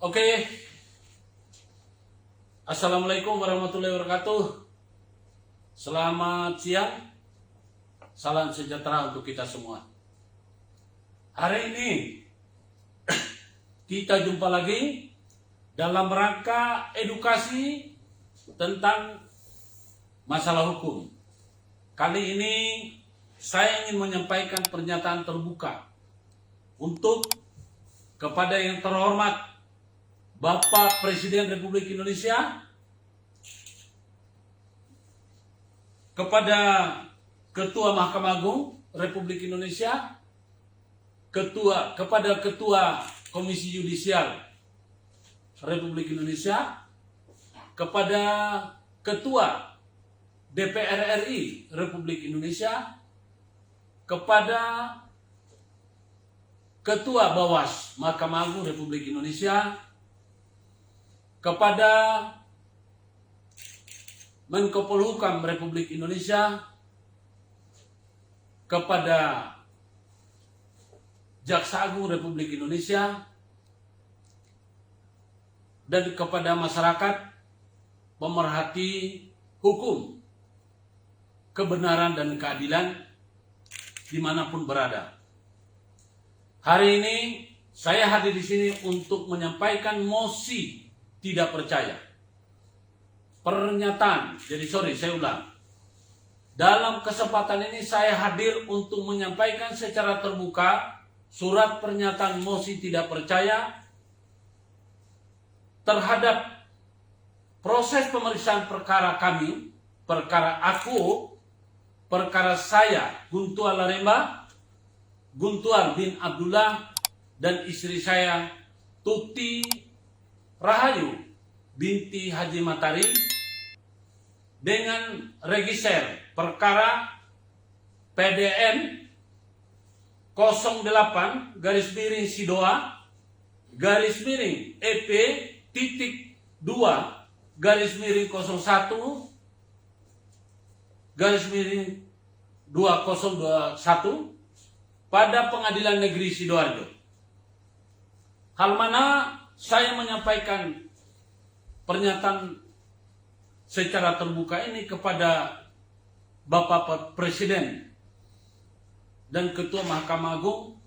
Oke, Assalamualaikum warahmatullahi wabarakatuh. Selamat siang, salam sejahtera untuk kita semua. Hari ini kita jumpa lagi dalam rangka edukasi tentang masalah hukum. Kali ini saya ingin menyampaikan pernyataan terbuka untuk kepada yang terhormat Bapak Presiden Republik Indonesia, kepada Ketua Mahkamah Agung Republik Indonesia, kepada Ketua Komisi Yudisial Republik Indonesia, kepada Ketua DPR RI Republik Indonesia, kepada Ketua Bawas Mahkamah Agung Republik Indonesia, kepada Menko Polhukam Republik Indonesia, kepada Jaksa Agung Republik Indonesia, dan kepada masyarakat pemerhati hukum, kebenaran dan keadilan dimanapun berada. Hari ini saya hadir di sini untuk menyampaikan mosi tidak percaya. Saya ulang. Dalam kesempatan ini saya hadir untuk menyampaikan secara terbuka surat pernyataan mosi tidak percaya terhadap proses pemeriksaan perkara kami, perkara aku, perkara saya, Guntual Laremba, Guntual bin Abdullah, dan istri saya, Tuti Rahayu binti Haji Matari, dengan register perkara PDN 08 garis miring Sidoa garis miring EP titik 2 garis miring 01 garis miring 2021 pada Pengadilan Negeri Sidoarjo. Hal mana saya menyampaikan pernyataan secara terbuka ini kepada Bapak Presiden dan Ketua Mahkamah Agung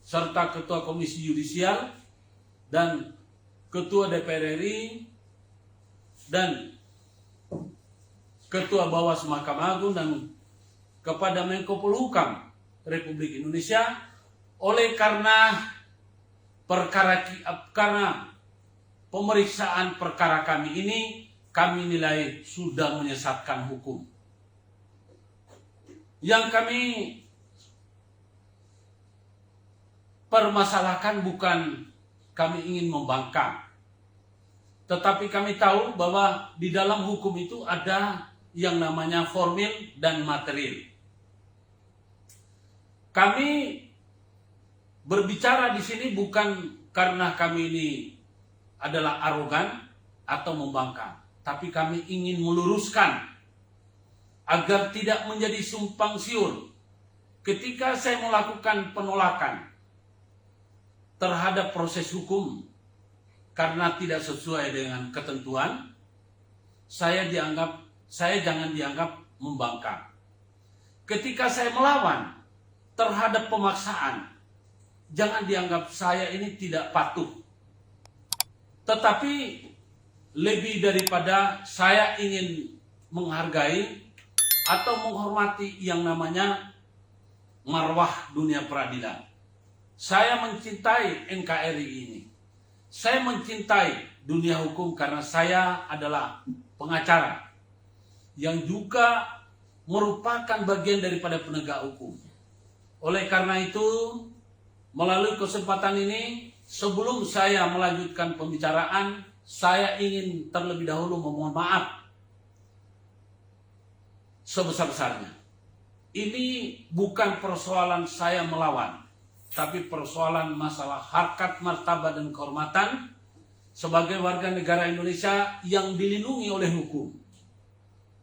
serta Ketua Komisi Yudisial dan Ketua DPR RI dan Ketua Bawas Mahkamah Agung dan kepada Menko Polhukam Republik Indonesia, oleh karena pemeriksaan perkara kami ini kami nilai sudah menyesatkan hukum. Yang kami permasalahkan bukan kami ingin membangkang, tetapi kami tahu bahwa di dalam hukum itu ada yang namanya formil dan material. Kami berbicara di sini bukan karena kami ini adalah arogan atau membangkang, tapi kami ingin meluruskan agar tidak menjadi simpang siur ketika saya melakukan penolakan terhadap proses hukum karena tidak sesuai dengan ketentuan. Saya jangan dianggap membangkang. Ketika saya melawan terhadap pemaksaan, jangan dianggap saya ini tidak patuh. Tetapi lebih daripada saya ingin menghargai atau menghormati yang namanya marwah dunia peradilan. Saya mencintai NKRI ini. Saya mencintai dunia hukum karena saya adalah pengacara yang juga merupakan bagian daripada penegak hukum. Oleh karena itu, melalui kesempatan ini, sebelum saya melanjutkan pembicaraan, saya ingin terlebih dahulu memohon maaf sebesar-besarnya. Ini bukan persoalan saya melawan, tapi persoalan masalah harkat, martabat, dan kehormatan sebagai warga negara Indonesia yang dilindungi oleh hukum.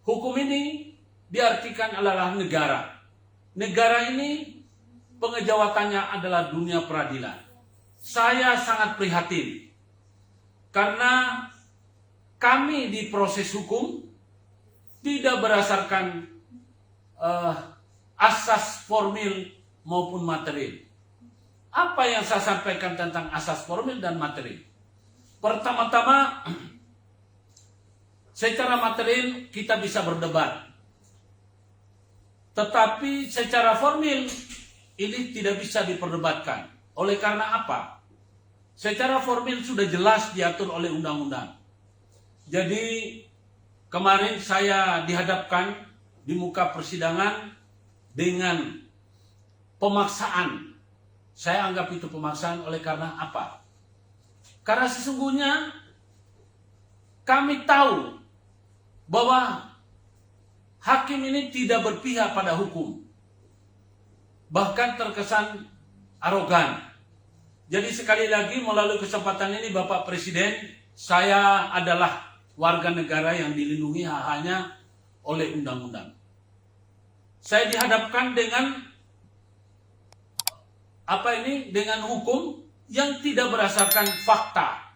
Hukum ini diartikan adalah negara. Negara ini pengejawatannya adalah dunia peradilan. Saya sangat prihatin Karena kami di proses hukum tidak berdasarkan asas formil maupun material. Apa yang saya sampaikan tentang asas formil dan material? Pertama-tama, secara material kita bisa berdebat. Tetapi secara formil ini tidak bisa diperdebatkan. Oleh karena apa? Secara formil sudah jelas diatur oleh undang-undang. Jadi kemarin saya dihadapkan di muka persidangan dengan pemaksaan. Saya anggap itu pemaksaan oleh karena apa? Karena sesungguhnya kami tahu bahwa hakim ini tidak berpihak pada hukum. Bahkan terkesan arogan. Jadi sekali lagi melalui kesempatan ini Bapak Presiden, saya adalah warga negara yang dilindungi hak-haknya oleh undang-undang. Saya dihadapkan dengan dengan hukum yang tidak berdasarkan fakta.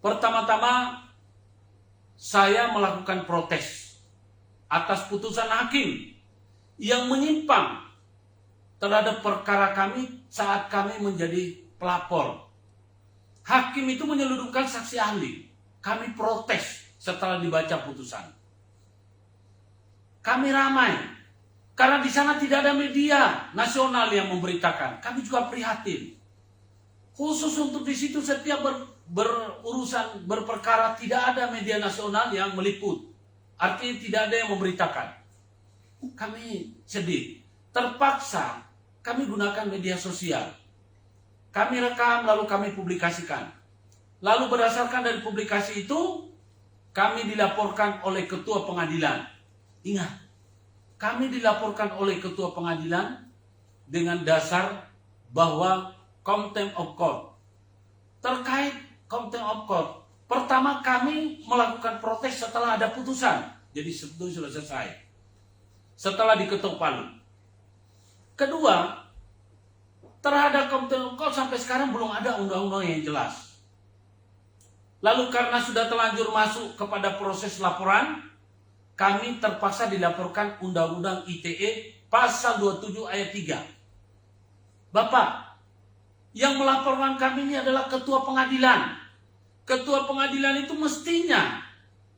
Pertama-tama saya melakukan protes atas putusan hakim yang menyimpang terhadap perkara kami saat kami menjadi pelapor. Hakim itu menyeludupkan saksi ahli. Kami protes setelah dibaca putusan. Kami ramai karena di sana tidak ada media nasional yang memberitakan. Kami juga prihatin. Khusus untuk di situ setiap berurusan berperkara tidak ada media nasional yang meliput. Artinya tidak ada yang memberitakan. Kami sedih. Terpaksa kami gunakan media sosial. Kami rekam lalu kami publikasikan. Lalu berdasarkan dari publikasi itu kami dilaporkan oleh ketua pengadilan. Ingat, kami dilaporkan oleh ketua pengadilan dengan dasar bahwa contempt of court. Terkait contempt of court, pertama kami melakukan protes setelah ada putusan. Jadi sebetulnya sudah selesai. Setelah diketuk palu. Kedua, terhadap contempt of court sampai sekarang belum ada undang-undang yang jelas. Lalu karena sudah terlanjur masuk kepada proses laporan, kami terpaksa dilaporkan Undang-Undang ITE pasal 27 ayat 3. Bapak, yang melaporkan kami ini adalah ketua pengadilan. Ketua pengadilan itu mestinya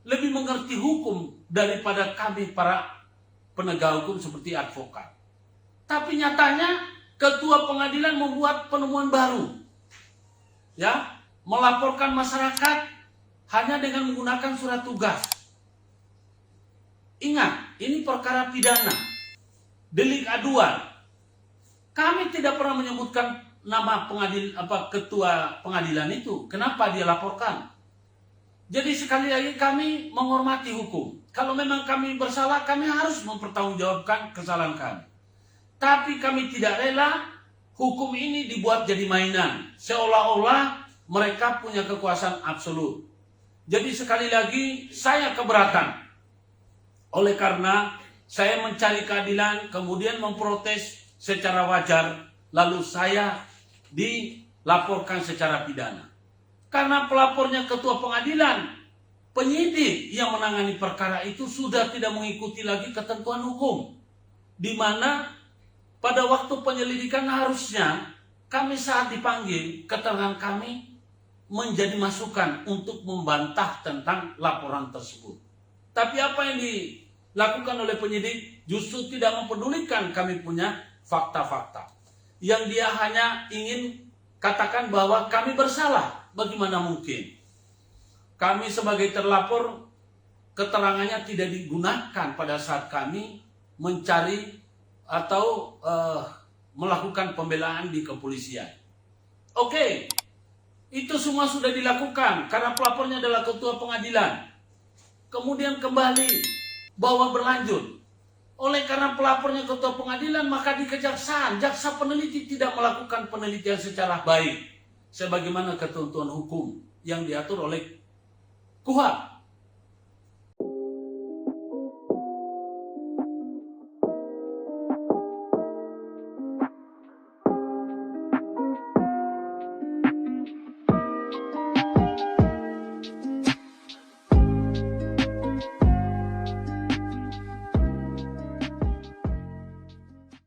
lebih mengerti hukum daripada kami para penegak hukum seperti advokat. Tapi nyatanya ketua pengadilan membuat penemuan baru. Ya, melaporkan masyarakat hanya dengan menggunakan surat tugas. Ingat, ini perkara pidana, delik aduan. Kami tidak pernah menyebutkan nama ketua pengadilan itu. Kenapa dia laporkan? Jadi sekali lagi kami menghormati hukum. Kalau memang kami bersalah, kami harus mempertanggungjawabkan kesalahan kami. Tapi kami tidak rela hukum ini dibuat jadi mainan, seolah-olah mereka punya kekuasaan absolut. Jadi sekali lagi saya keberatan. Oleh karena saya mencari keadilan, kemudian memprotes secara wajar, lalu saya dilaporkan secara pidana. Karena pelapornya ketua pengadilan, penyidik yang menangani perkara itu sudah tidak mengikuti lagi ketentuan hukum. Di mana pada waktu penyelidikan harusnya kami saat dipanggil, keterangan kami menjadi masukan untuk membantah tentang laporan tersebut. Tapi apa yang dilakukan oleh penyidik justru tidak mempedulikan kami punya fakta-fakta. Yang dia hanya ingin katakan bahwa kami bersalah. Bagaimana mungkin? Kami sebagai terlapor, keterangannya tidak digunakan pada saat kami mencari atau melakukan pembelaan di kepolisian. Oke. Itu semua sudah dilakukan karena pelapornya adalah ketua pengadilan. Kemudian kembali bahwa berlanjut. Oleh karena pelapornya ketua pengadilan, maka di kejaksaan, jaksa peneliti tidak melakukan penelitian secara baik sebagaimana ketentuan hukum yang diatur oleh KUHP.